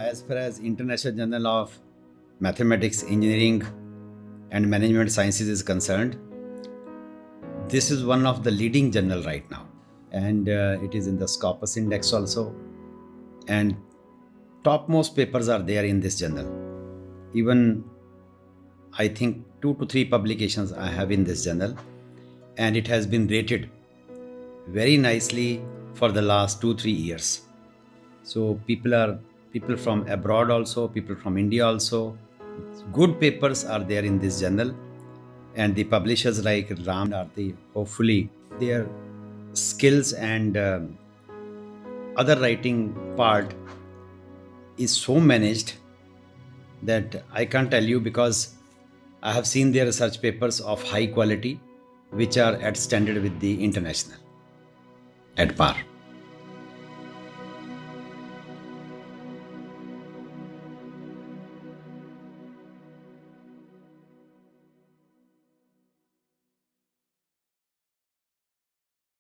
as far as International Journal of Mathematics, Engineering and Management Sciences is concerned, this is one of the leading journal right now, and it is in the Scopus Index also, and topmost papers are there in this journal. Even I think 2 to 3 publications I have in this journal, and it has been rated very nicely for the last 2-3 years. So people from abroad also, people from India also, good papers are there in this journal, and the publishers like Ram Arti, hopefully their skills and other writing part is so managed that I can't tell you, because I have seen their research papers of high quality which are at standard with the international, at par.